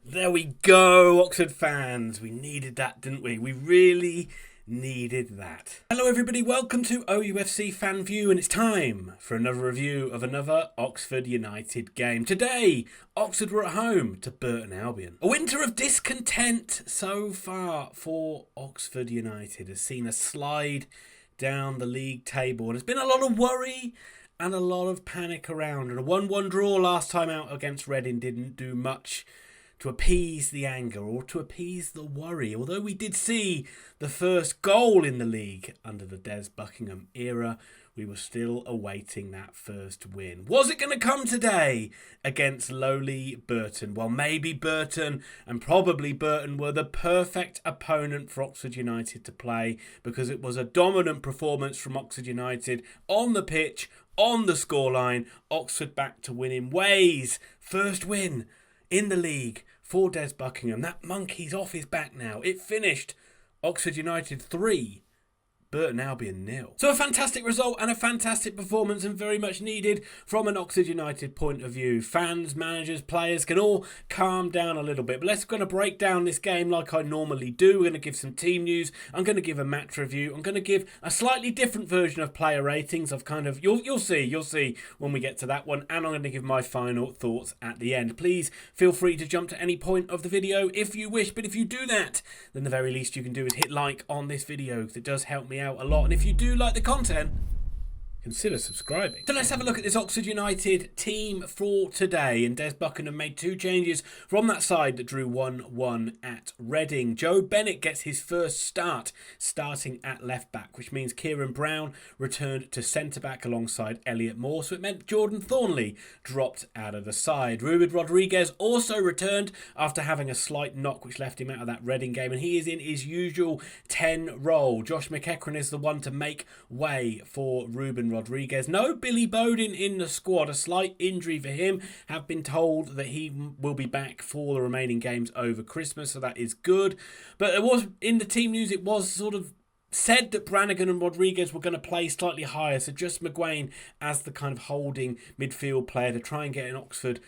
There we go, Oxford fans. We needed that, didn't we? We really needed that. Hello everybody, welcome to OUFC Fan View, and it's time for another review of another Oxford United game. Today, Oxford were at home to Burton Albion. A winter of discontent so far for Oxford United has seen us slide down the league table, and there's been a lot of worry and a lot of panic around, and a 1-1 draw last time out against Reading didn't do much to appease the anger or to appease the worry. Although we did see the first goal in the league under the Des Buckingham era, we were still awaiting that first win. Was it going to come today against lowly Burton? Well, maybe Burton and probably Burton were the perfect opponent for Oxford United to play, because it was a dominant performance from Oxford United on the pitch, on the scoreline. Oxford back to winning ways. First win in the league for Des Buckingham. That monkey's off his back now. It finished Oxford United 3, Burton Albion 0. So a fantastic result and a fantastic performance, and very much needed from an Oxford United point of view. Fans, managers, players can all calm down a little bit. But let's going to break down this game like I normally do. We're going to give some team news. I'm going to give a match review. I'm going to give a slightly different version of player ratings. You'll see when we get to that one. And I'm going to give my final thoughts at the end. Please feel free to jump to any point of the video if you wish. But if you do that, then the very least you can do is hit like on this video, because it does help me out a lot. And if you do like the content, consider subscribing. So let's have a look at this Oxford United team for today. And Des Buckingham made two changes from that side that drew 1-1 at Reading. Joe Bennett gets his first start, starting at left back, which means Kieran Brown returned to centre back alongside Elliot Moore. So it meant Jordan Thornley dropped out of the side. Rueben Rodrigues also returned after having a slight knock, which left him out of that Reading game, and he is in his usual 10 role. Josh McGuane is the one to make way for Rueben Rodrigues. No Billy Bowden in the squad. A slight injury for him. Have been told that he will be back for the remaining games over Christmas, so that is good. But it was, in the team news, it was sort of said that Brannigan and Rodrigues were going to play slightly higher, so just McGuane as the kind of holding midfield player to try and get in Oxford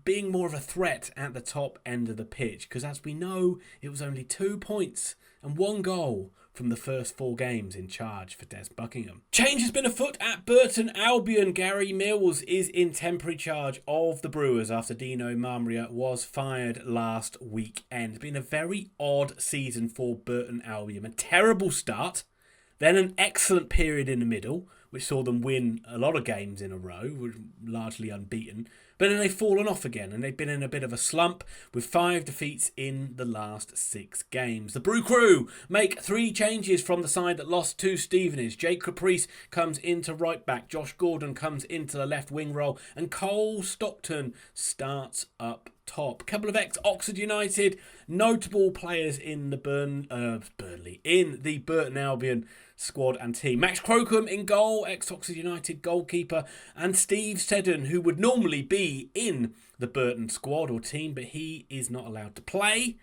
being more of a threat at the top end of the pitch, because as we know, it was only 2 points and 1 goal from the first 4 games in charge for Des Buckingham. Change has been afoot at Burton Albion. Gary Mills is in temporary charge of the Brewers after Dino Marmria was fired last weekend. It's been a very odd season for Burton Albion. A terrible start, then an excellent period in the middle, which saw them win a lot of games in a row, were largely unbeaten. But then they've fallen off again, and they've been in a bit of a slump with 5 defeats in the last 6 games. The Brew Crew make 3 changes from the side that lost to Stevenage. Jake Caprice comes into right back, Josh Gordon comes into the left wing role, and Cole Stockton starts up top. A couple of ex-Oxford United notable players in the Burton Albion squad and team. Max Crocombe in goal, ex-Oxford United goalkeeper, and Steve Seddon, who would normally be in the Burton squad or team, but he is not allowed to play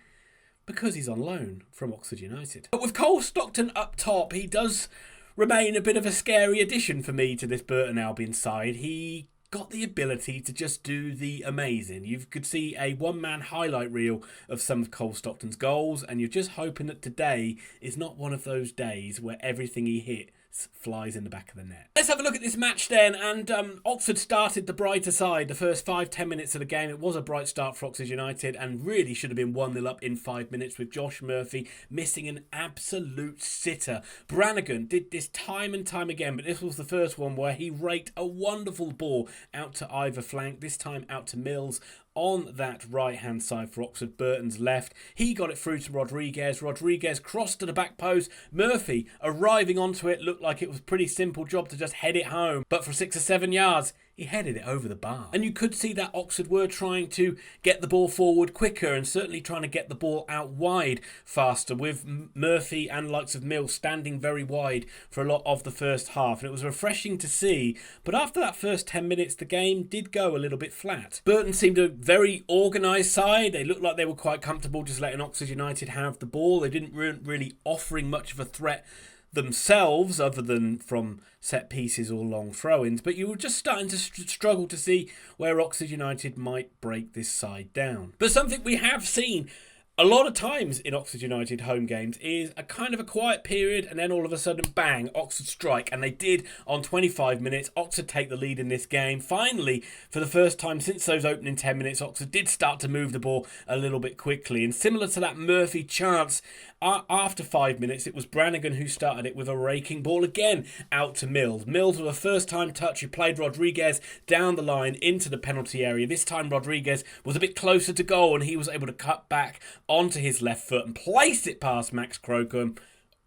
because he's on loan from Oxford United. But with Cole Stockton up top, he does remain a bit of a scary addition for me to this Burton Albion side. He got the ability to just do the amazing. You could see a one-man highlight reel of some of Cole Stockton's goals, and you're just hoping that today is not one of those days where everything he hits flies in the back of the net. Let's have a look at this match then, and Oxford started the brighter side. The first 5-10 minutes of the game, it was a bright start for Oxford United, and really should have been 1-0 up in 5 minutes, with Josh Murphy missing an absolute sitter. Brannigan did this time and time again, but this was the first one where he raked a wonderful ball out to either flank, this time out to Mills on that right-hand side for Oxford. Burton's left. He got it through to Rodrigues. Rodrigues crossed to the back post. Murphy, arriving onto it, looked like it was a pretty simple job to just head it home. But for 6 or 7 yards, he headed it over the bar. And you could see that Oxford were trying to get the ball forward quicker, and certainly trying to get the ball out wide faster, with Murphy and likes of Mills standing very wide for a lot of the first half. And it was refreshing to see. But after that first 10 minutes, the game did go a little bit flat. Burton seemed a very organised side. They looked like they were quite comfortable just letting Oxford United have the ball. They weren't really offering much of a threat themselves, other than from set pieces or long throw-ins, but you were just starting to struggle to see where Oxford United might break this side down. But something we have seen a lot of times in Oxford United home games is a kind of a quiet period, and then all of a sudden, bang, Oxford strike. And they did on 25 minutes. Oxford take the lead in this game. Finally, for the first time since those opening 10 minutes, Oxford did start to move the ball a little bit quickly. And similar to that Murphy chance, after 5 minutes, it was Brannigan who started it with a raking ball again out to Mills. Mills with a first-time touch. He played Rodrigues down the line into the penalty area. This time Rodrigues was a bit closer to goal, and he was able to cut back onto his left foot and place it past Max Crocombe.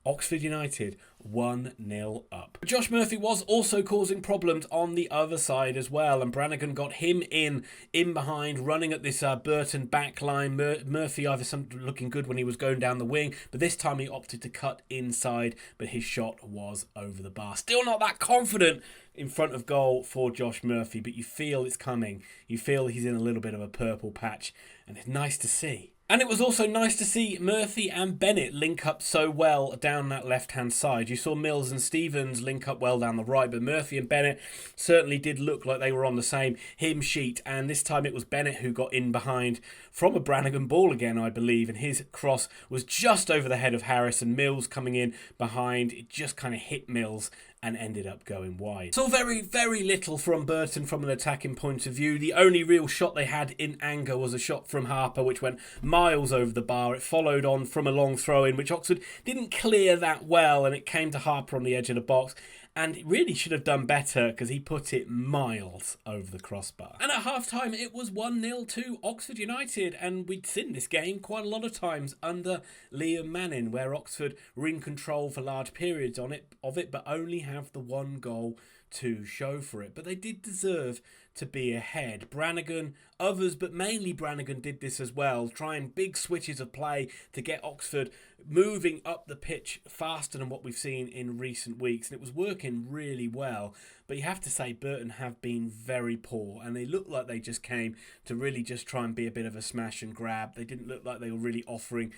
Oxford United 1-0 up. Josh Murphy was also causing problems on the other side as well, and Brannigan got him in behind, running at this Burton back line. Murphy looking good when he was going down the wing, but this time he opted to cut inside, but his shot was over the bar. Still not that confident in front of goal for Josh Murphy, but you feel it's coming. You feel he's in a little bit of a purple patch, and it's nice to see. And it was also nice to see Murphy and Bennett link up so well down that left-hand side. You saw Mills and Stevens link up well down the right, but Murphy and Bennett certainly did look like they were on the same hymn sheet. And this time it was Bennett who got in behind from a Brannigan ball again, I believe. And his cross was just over the head of Harris, and Mills coming in behind. It just kind of hit Mills and ended up going wide. Saw very, very little from Burton from an attacking point of view. The only real shot they had in anger was a shot from Harper, which went miles over the bar. It followed on from a long throw-in, which Oxford didn't clear that well, and it came to Harper on the edge of the box. And it really should have done better because he put it miles over the crossbar. And at half-time, it was 1-0 to Oxford United. And we'd seen this game quite a lot of times under Liam Manning, where Oxford were in control for large periods of it, but only have the one goal to show for it. But they did deserve to be ahead. Brannigan, others, but mainly Brannigan did this as well, trying big switches of play to get Oxford moving up the pitch faster than what we've seen in recent weeks. And it was working really well. But you have to say Burton have been very poor, and they look like they just came to really just try and be a bit of a smash and grab. They didn't look like they were really offering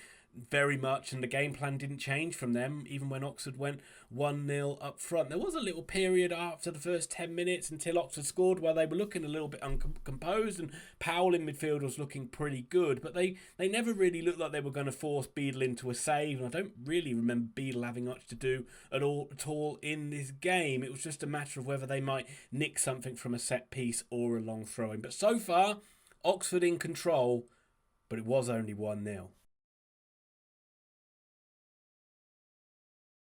very much, and the game plan didn't change from them even when Oxford went 1-0 up front. There was a little period after the first 10 minutes until Oxford scored where they were looking a little bit uncomposed, and Powell in midfield was looking pretty good, but they never really looked like they were going to force Beadle into a save, and I don't really remember Beadle having much to do at all in this game. It was just a matter of whether they might nick something from a set piece or a long throw-in. But so far, Oxford in control, but it was only 1-0.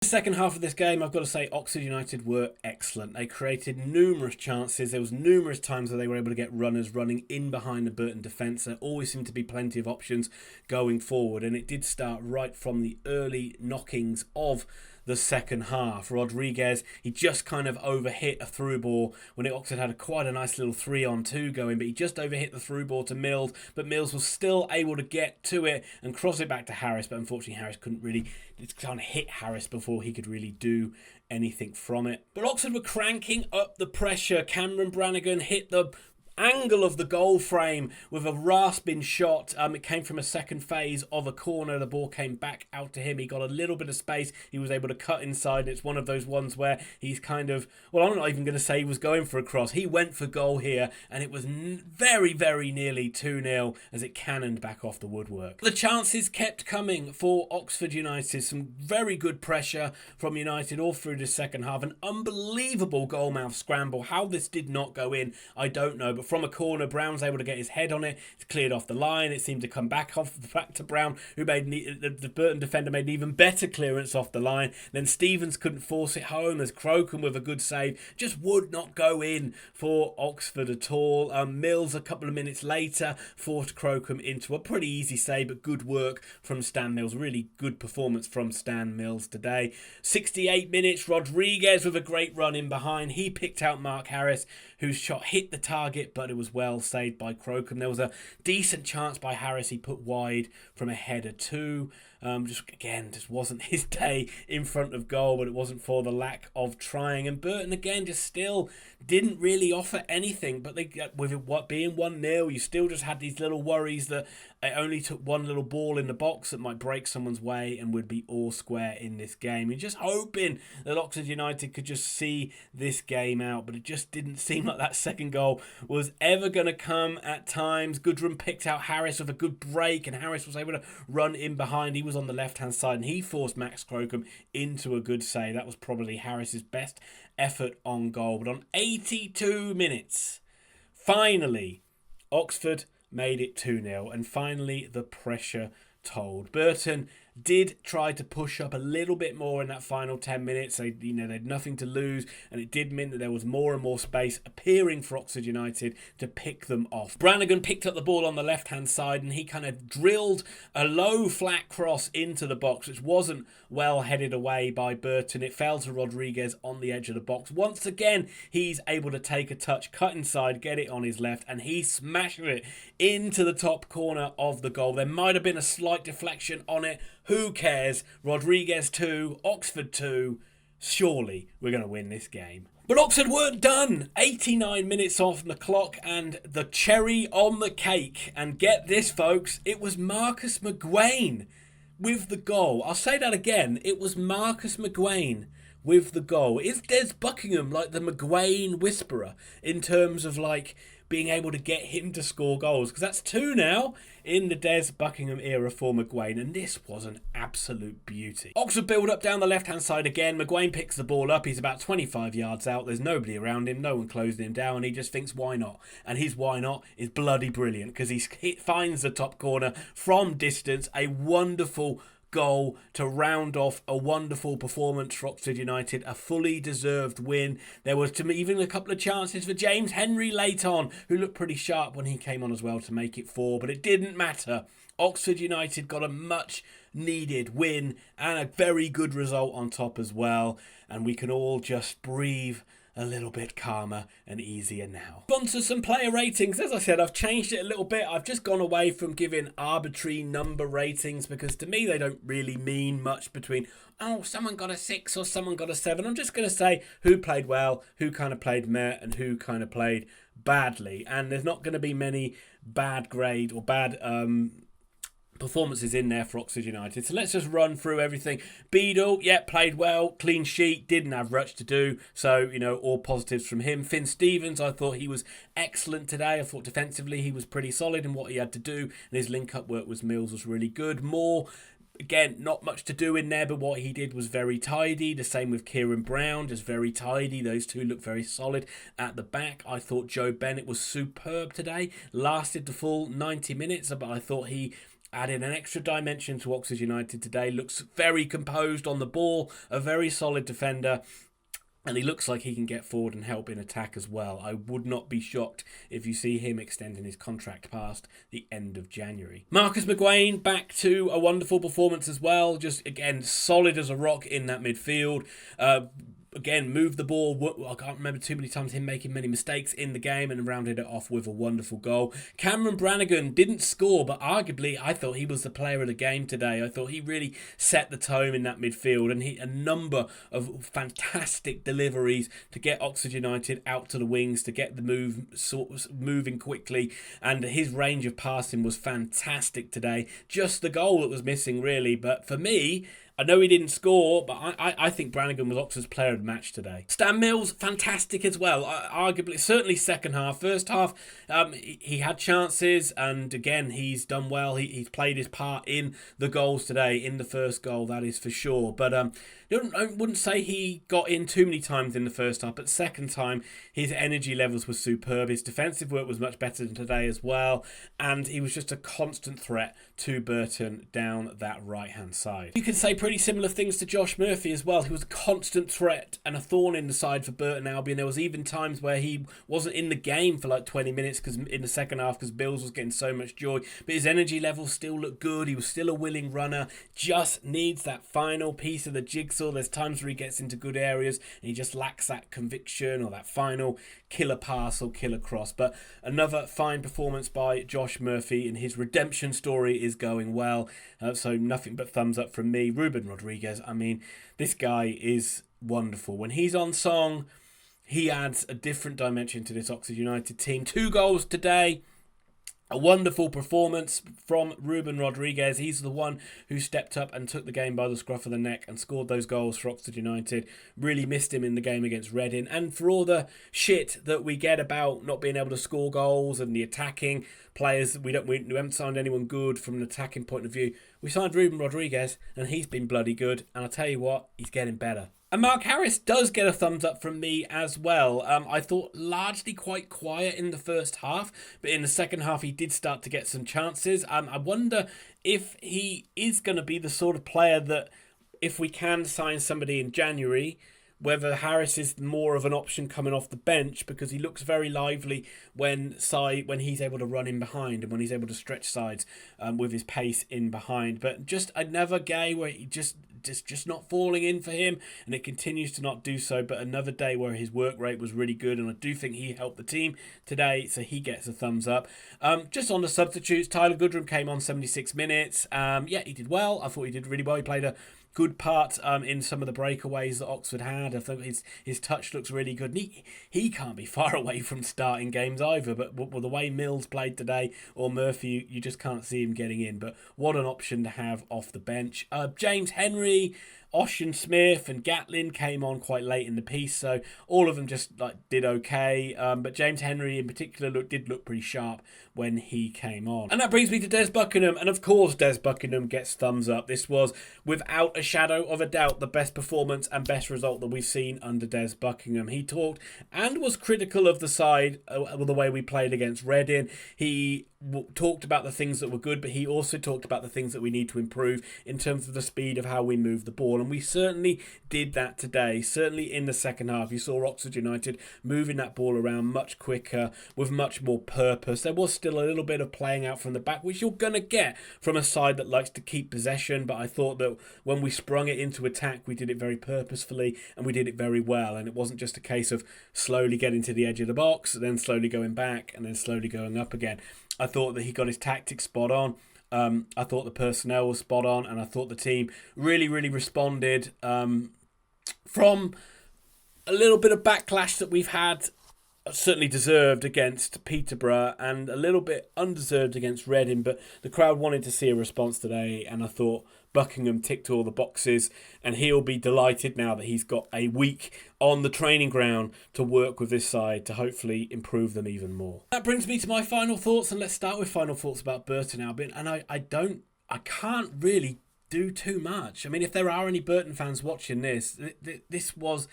Second half of this game, I've got to say Oxford United were excellent. They created numerous chances. There was numerous times where they were able to get runners running in behind the Burton defence. There always seemed to be plenty of options going forward, and it did start right from the early knockings of the second half. Rodrigues, he just kind of overhit a through ball when Oxford had quite a nice little 3-on-2 going, but he just overhit the through ball to Mills, but Mills was still able to get to it and cross it back to Harris, but unfortunately Harris couldn't really, it kind of hit Harris before he could really do anything from it. But Oxford were cranking up the pressure. Cameron Brannigan hit the angle of the goal frame with a rasping shot. It came from a second phase of a corner. The ball came back out to him. He got a little bit of space. He was able to cut inside. It's one of those ones where he's kind of, well, I'm not even going to say he was going for a cross. He went for goal here, and it was very, very nearly 2-0 as it cannoned back off the woodwork. The chances kept coming for Oxford United. Some very good pressure from United all through the second half. An unbelievable goalmouth scramble. How this did not go in, I don't know, but from a corner, Brown's able to get his head on it. It's cleared off the line. It seemed to come back to Brown, who made the Burton defender made an even better clearance off the line. Then Stevens couldn't force it home as Crocombe, with a good save, just would not go in for Oxford at all. Mills, a couple of minutes later, forced Crocombe into a pretty easy save, but good work from Stan Mills. Really good performance from Stan Mills today. 68 minutes, Rodrigues with a great run in behind. He picked out Mark Harris, whose shot hit the target, but it was well saved by Crocombe. There was a decent chance by Harris. He put wide from a header too. Just wasn't his day in front of goal, but it wasn't for the lack of trying. And Burton, again, just still didn't really offer anything. But with it being 1-0, you still just had these little worries that It only took one little ball in the box that might break someone's way and would be all square in this game. And just hoping that Oxford United could just see this game out, but it just didn't seem like that second goal was ever going to come at times. Goodrum picked out Harris with a good break, and Harris was able to run in behind. He was on the left-hand side, and he forced Max Crocombe into a good save. That was probably Harris's best effort on goal. But on 82 minutes, finally, Oxford made it 2-0, and finally the pressure told. Burton did try to push up a little bit more in that final 10 minutes. They had nothing to lose, and it did mean that there was more and more space appearing for Oxford United to pick them off. Brannigan picked up the ball on the left-hand side, and he kind of drilled a low flat cross into the box, which wasn't well headed away by Burton. It fell to Rodrigues on the edge of the box. Once again, he's able to take a touch, cut inside, get it on his left, and he smashed it into the top corner of the goal. There might have been a slight deflection on it. Who cares? Rodrigues 2, Oxford 2. Surely we're going to win this game. But Oxford weren't done. 89 minutes off the clock, and the cherry on the cake. And get this, folks, it was Marcus McGuane with the goal. I'll say that again. It was Marcus McGuane with the goal. Is Des Buckingham like the McGuane whisperer in terms of like being able to get him to score goals? Because that's 2 now in the Des Buckingham era for McGuane, and this was an absolute beauty. Oxford build up down the left-hand side again. McGuane picks the ball up. He's about 25 yards out. There's nobody around him. No one closing him down. He just thinks, why not? And his why not is bloody brilliant, because he finds the top corner from distance. A wonderful goal to round off a wonderful performance for Oxford United, a fully deserved win. There was even a couple of chances for James Henry late on, who looked pretty sharp when he came on as well to make it 4, but it didn't matter. Oxford United got a much needed win and a very good result on top as well, and we can all just breathe a little bit calmer and easier now. On to some player ratings. As I said, I've changed it a little bit. I've just gone away from giving arbitrary number ratings, because to me they don't really mean much between, oh, someone got a 6 or someone got a 7. I'm just going to say who played well, who kind of played meh, and who kind of played badly. And there's not going to be many bad grade or bad performances in there for Oxford United. So let's just run through everything. Beadle, yeah, played well, clean sheet, didn't have much to do. So, all positives from him. Finn Stevens, I thought he was excellent today. I thought defensively he was pretty solid in what he had to do, and his link-up work with Mills was really good. Moore, again, not much to do in there, but what he did was very tidy. The same with Kieran Brown, just very tidy. Those two look very solid at the back. I thought Joe Bennett was superb today. Lasted the full 90 minutes, but I thought he added an extra dimension to Oxford United today. Looks very composed on the ball, a very solid defender, and he looks like he can get forward and help in attack as well. I would not be shocked if you see him extending his contract past the end of January. Marcus McGuane, back to a wonderful performance as well. Just, again, solid as a rock in that midfield. Again, moved the ball. I can't remember too many times him making many mistakes in the game, and rounded it off with a wonderful goal. Cameron Brannigan didn't score, but arguably I thought he was the player of the game today. I thought he really set the tone in that midfield, and a number of fantastic deliveries to get Oxford United out to the wings, to get the move moving quickly, and his range of passing was fantastic today. Just the goal that was missing, really. But for me, I know he didn't score, but I think Brannigan was Oxford's player of the match today. Stan Mills, fantastic as well. Arguably, certainly second half. First half, he had chances, and again, he's done well. He's played his part in the goals today, in the first goal, that is for sure. But I wouldn't say he got in too many times in the first half, but second time, his energy levels were superb. His defensive work was much better than today as well, and he was just a constant threat to Burton down that right-hand side. You can say pretty similar things to Josh Murphy as well. He was a constant threat and a thorn in the side for Burton Albion. There was even times where he wasn't in the game for like 20 minutes because in the second half, because Bills was getting so much joy, but his energy levels still looked good. He was still a willing runner, just needs that final piece of the jigsaw. There's times where he gets into good areas and he just lacks that conviction or that final killer pass or killer cross. But another fine performance by Josh Murphy, and his redemption story is going well. So nothing but thumbs up from me. Rueben Rodrigues, I mean, this guy is wonderful. When he's on song, he adds a different dimension to this Oxford United team. 2 goals today. A wonderful performance from Rueben Rodrigues. He's the one who stepped up and took the game by the scruff of the neck and scored those goals for Oxford United. Really missed him in the game against Reading. And for all the shit that we get about not being able to score goals and the attacking players, we haven't signed anyone good from an attacking point of view. We signed Rueben Rodrigues and he's been bloody good. And I'll tell you what, he's getting better. And Mark Harris does get a thumbs up from me as well. I thought largely quite quiet in the first half, but in the second half he did start to get some chances. I wonder if he is going to be the sort of player that, if we can sign somebody in January, whether Harris is more of an option coming off the bench, because he looks very lively when he's able to run in behind and when he's able to stretch sides with his pace in behind. But just another game where he just not falling in for him, and it continues to not do so. But another day where his work rate was really good, and I do think he helped the team today, so he gets a thumbs up. Just on the substitutes, Tyler Goodrum came on 76 minutes. Yeah, he did well. I thought he did really well. He played a good part in some of the breakaways that Oxford had. I think his touch looks really good. And he can't be far away from starting games either, but the way Mills played today, or Murphy, you just can't see him getting in. But what an option to have off the bench. James Henry, Ocean Smith and Gatlin came on quite late in the piece, so all of them just did okay. But James Henry in particular did look pretty sharp when he came on. And that brings me to Des Buckingham, and of course Des Buckingham gets thumbs up. This was, without a shadow of a doubt, the best performance and best result that we've seen under Des Buckingham. He talked and was critical of the side, the way we played against Reading. He talked about the things that were good, but he also talked about the things that we need to improve in terms of the speed of how we move the ball. And we certainly did that today. Certainly in the second half, you saw Oxford United moving that ball around much quicker, with much more purpose. There was still a little bit of playing out from the back, which you're going to get from a side that likes to keep possession. But I thought that when we sprung it into attack, we did it very purposefully and we did it very well. And it wasn't just a case of slowly getting to the edge of the box, then slowly going back and then slowly going up again. I thought that he got his tactics spot on. I thought the personnel was spot on, and I thought the team really, really responded from a little bit of backlash that we've had, certainly deserved, against Peterborough, and a little bit undeserved against Reading. But the crowd wanted to see a response today, and I thought Buckingham ticked all the boxes, and he'll be delighted now that he's got a week on the training ground to work with this side to hopefully improve them even more. That brings me to my final thoughts, and let's start with final thoughts about Burton Albion. And I can't really do too much. I mean, if there are any Burton fans watching this, this was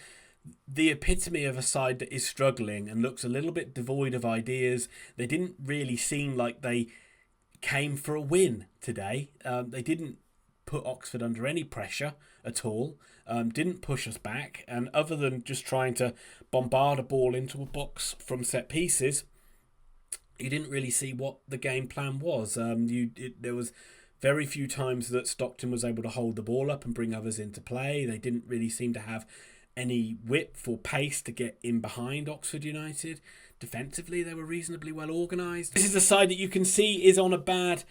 the epitome of a side that is struggling and looks a little bit devoid of ideas. They didn't really seem like they came for a win today. They didn't put Oxford under any pressure at all, didn't push us back, and other than just trying to bombard a ball into a box from set pieces, you didn't really see what the game plan was. There was very few times that Stockton was able to hold the ball up and bring others into play. They didn't really seem to have any width or pace to get in behind Oxford United. Defensively, they were reasonably well organised. This is a side that you can see is on a bad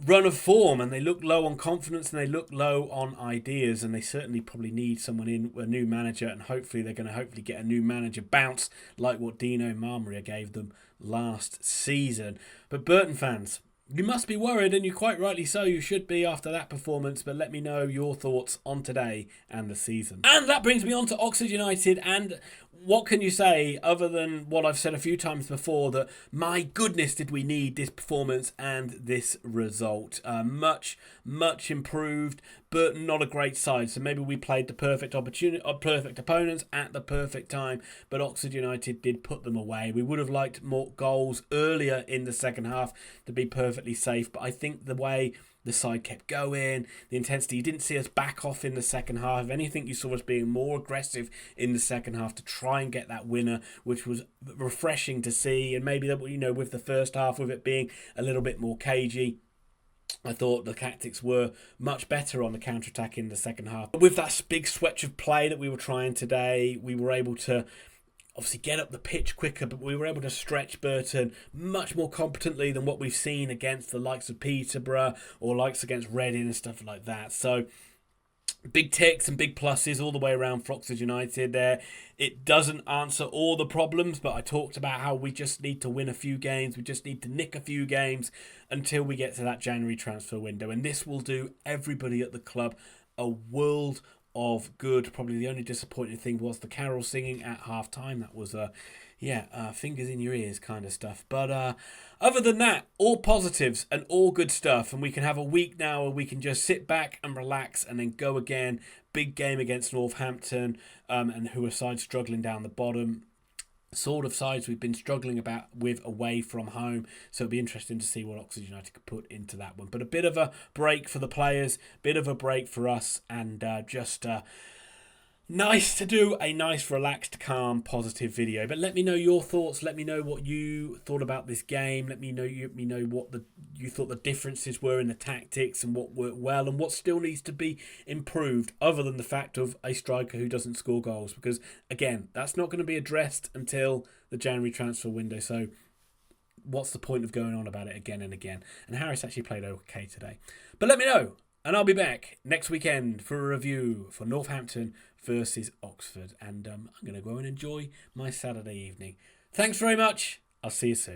run of form, and they look low on confidence and they look low on ideas, and they certainly probably need someone in, a new manager, and hopefully they're going to get a new manager bounce like what Dino Marmaria gave them last season. But Burton fans, you must be worried, and you're quite rightly so. You should be after that performance, but let me know your thoughts on today and the season. And that brings me on to Oxford United, and what can you say other than what I've said a few times before, that my goodness did we need this performance and this result. Much improved. Burton not a great side, so maybe we played the perfect opponents at the perfect time, but Oxford United did put them away. We would have liked more goals earlier in the second half to be perfectly safe, but I think the way the side kept going, the intensity, you didn't see us back off in the second half. If anything, you saw us being more aggressive in the second half to try and get that winner, which was refreshing to see. And maybe that, with the first half, with it being a little bit more cagey, I thought the tactics were much better on the counter-attack in the second half. But with that big switch of play that we were trying today, we were able to obviously get up the pitch quicker, but we were able to stretch Burton much more competently than what we've seen against the likes of Peterborough or likes against Reading and stuff like that. So big ticks and big pluses all the way around for Oxford United there. It doesn't answer all the problems, but I talked about how we just need to win a few games. We just need to nick a few games until we get to that January transfer window. And this will do everybody at the club a world of good. Probably the only disappointing thing was the carol singing at half time. That was fingers in your ears kind of stuff. But other than that, all positives and all good stuff. And we can have a week now where we can just sit back and relax and then go again. Big game against Northampton, and who are sides struggling down the bottom. Sort of sides we've been struggling with away from home, so it'll be interesting to see what Oxford United could put into that one. But a bit of a break for the players, bit of a break for us, and just nice to do a nice, relaxed, calm, positive video. But let me know your thoughts. Let me know what you thought about this game. Let me know what you thought the differences were in the tactics and what worked well and what still needs to be improved, other than the fact of a striker who doesn't score goals. Because again, that's not going to be addressed until the January transfer window. So what's the point of going on about it again and again? And Harris actually played okay today. But let me know. And I'll be back next weekend for a review for Northampton versus Oxford. And I'm going to go and enjoy my Saturday evening. Thanks very much. I'll see you soon.